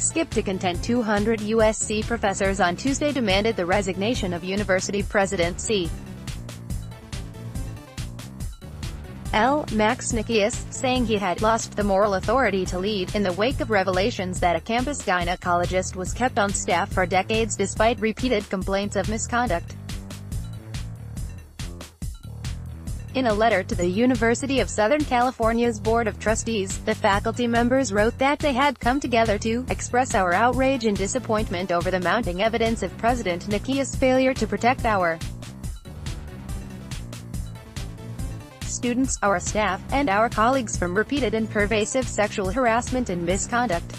Skip to content. 200 USC professors on Tuesday demanded the resignation of university president C. L. Max Nikias, saying he had lost the moral authority to lead, in the wake of revelations that a campus gynecologist was kept on staff for decades despite repeated complaints of misconduct. In a letter to the University of Southern California's Board of Trustees, the faculty members wrote that they had come together to express our outrage and disappointment over the mounting evidence of President Nikias' failure to protect our students, our staff, and our colleagues from repeated and pervasive sexual harassment and misconduct.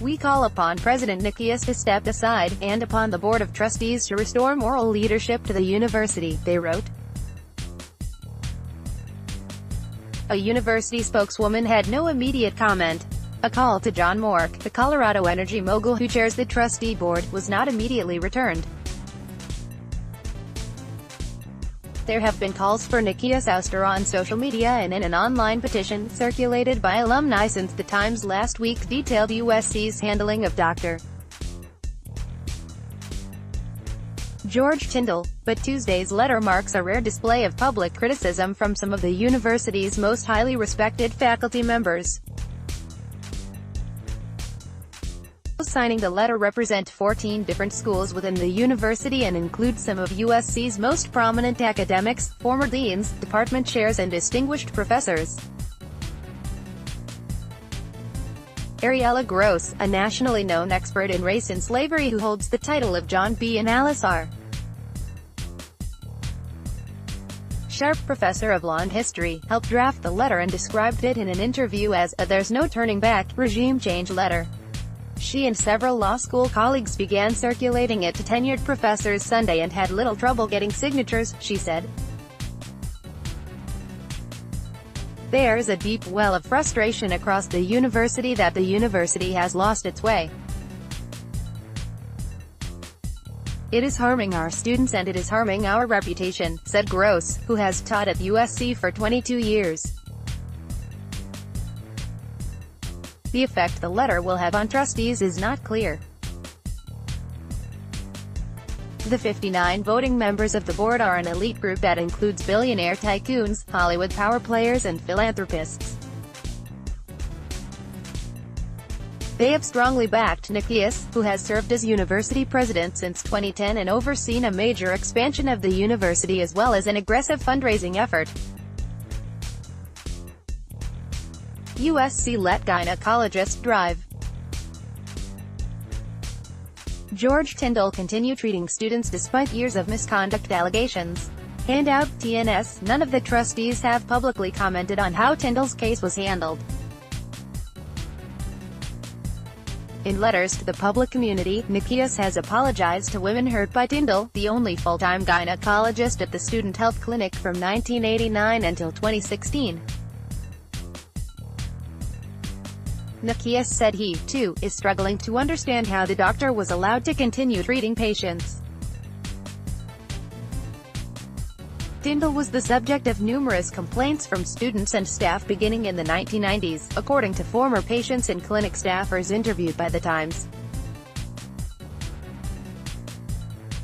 We call upon President Nikias to step aside, and upon the Board of Trustees to restore moral leadership to the university, they wrote. A university spokeswoman had no immediate comment. A call to John Mork, the Colorado energy mogul who chairs the trustee board, was not immediately returned. There have been calls for Nikias' ouster on social media and in an online petition circulated by alumni since the Times last week detailed USC's handling of Dr. George Tyndall, but Tuesday's letter marks a rare display of public criticism from some of the university's most highly respected faculty members. Those signing the letter represent 14 different schools within the university and include some of USC's most prominent academics, former deans, department chairs and distinguished professors. Ariella Gross, a nationally known expert in race and slavery who holds the title of John B. and Alice R. Sharp Professor of Law and History, helped draft the letter and described it in an interview as a "there's no turning back" regime change letter. She and several law school colleagues began circulating it to tenured professors Sunday and had little trouble getting signatures, she said. There's a deep well of frustration across the university that the university has lost its way. It is harming our students and it is harming our reputation, said Gross, who has taught at USC for 22 years. The effect the letter will have on trustees is not clear. The 59 voting members of the board are an elite group that includes billionaire tycoons, Hollywood power players and philanthropists. They have strongly backed Nikias, who has served as university president since 2010 and overseen a major expansion of the university as well as an aggressive fundraising effort. USC let gynecologist drive. George Tyndall continue treating students despite years of misconduct allegations. Handout, TNS, none of the trustees have publicly commented on how Tyndall's case was handled. In letters to the public community, Nikias has apologized to women hurt by Tyndall, the only full-time gynecologist at the student health clinic from 1989 until 2016. Nikias said he, too, is struggling to understand how the doctor was allowed to continue treating patients. Tyndall was the subject of numerous complaints from students and staff beginning in the 1990s, according to former patients and clinic staffers interviewed by The Times.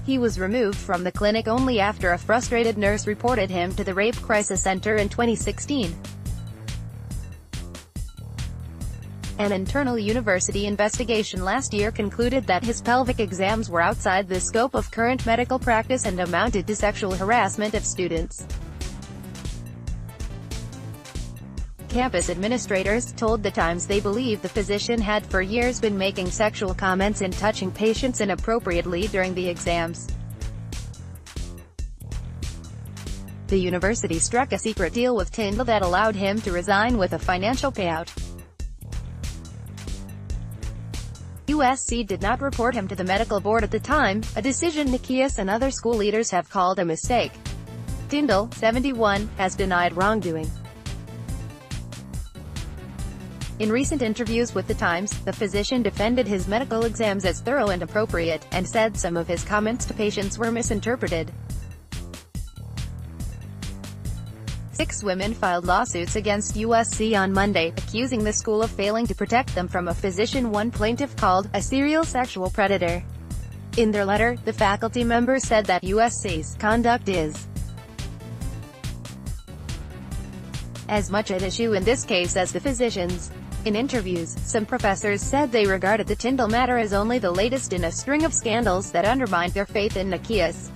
He was removed from the clinic only after a frustrated nurse reported him to the Rape Crisis Center in 2016. An internal university investigation last year concluded that his pelvic exams were outside the scope of current medical practice and amounted to sexual harassment of students. Campus administrators told The Times they believe the physician had for years been making sexual comments and touching patients inappropriately during the exams. The university struck a secret deal with Tyndall that allowed him to resign with a financial payout. USC did not report him to the medical board at the time, a decision Nikias and other school leaders have called a mistake. Tyndall, 71, has denied wrongdoing. In recent interviews with The Times, the physician defended his medical exams as thorough and appropriate, and said some of his comments to patients were misinterpreted. 6 women filed lawsuits against USC on Monday, accusing the school of failing to protect them from a physician one plaintiff called a serial sexual predator. In their letter, the faculty members said that USC's conduct is as much at issue in this case as the physicians. In interviews, some professors said they regarded the Tyndall matter as only the latest in a string of scandals that undermined their faith in Nikias.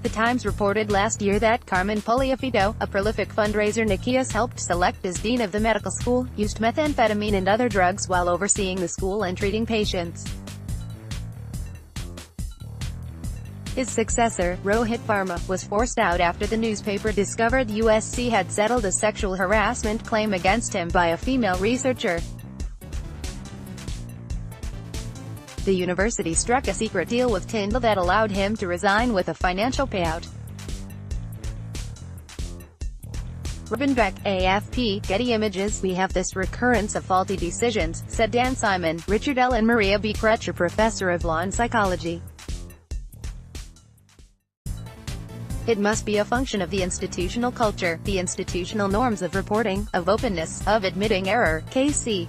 The Times reported last year that Carmen Puliafito, a prolific fundraiser Nikias helped select as dean of the medical school, used methamphetamine and other drugs while overseeing the school and treating patients. His successor, Rohit Verma, was forced out after the newspaper discovered USC had settled a sexual harassment claim against him by a female researcher. The university struck a secret deal with Tyndall that allowed him to resign with a financial payout. Robin Beck, AFP, Getty Images. We have this recurrence of faulty decisions, said Dan Simon, Richard L. and Maria B. Kretcher, professor of law and psychology. It must be a function of the institutional culture, the institutional norms of reporting, of openness, of admitting error. K.C.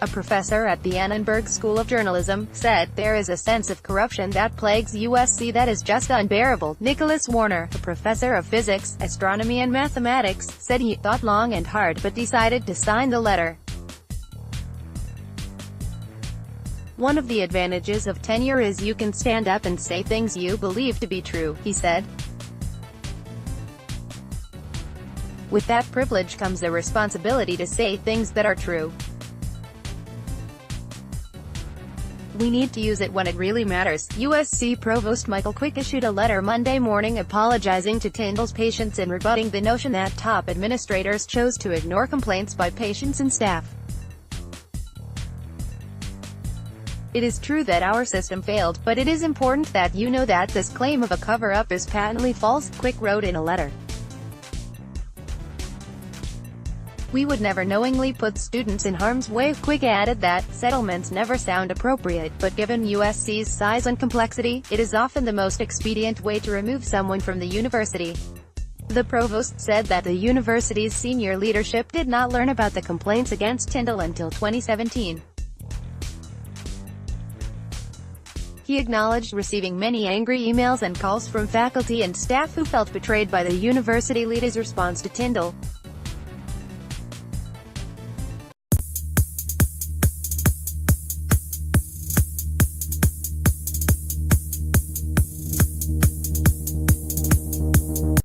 a professor at the Annenberg School of Journalism, said, "There is a sense of corruption that plagues USC that is just unbearable." Nicholas Warner, a professor of physics, astronomy and mathematics, said he thought long and hard but decided to sign the letter. "One of the advantages of tenure is you can stand up and say things you believe to be true," he said. "With that privilege comes a responsibility to say things that are true. We need to use it when it really matters." USC Provost Michael Quick issued a letter Monday morning apologizing to Tyndall's patients and rebutting the notion that top administrators chose to ignore complaints by patients and staff. "It is true that our system failed, but it is important that you know that this claim of a cover-up is patently false," Quick wrote in a letter. "We would never knowingly put students in harm's way." Quick added that settlements never sound appropriate, but given USC's size and complexity, it is often the most expedient way to remove someone from the university. The provost said that the university's senior leadership did not learn about the complaints against Tyndall until 2017. He acknowledged receiving many angry emails and calls from faculty and staff who felt betrayed by the university leader's response to Tyndall.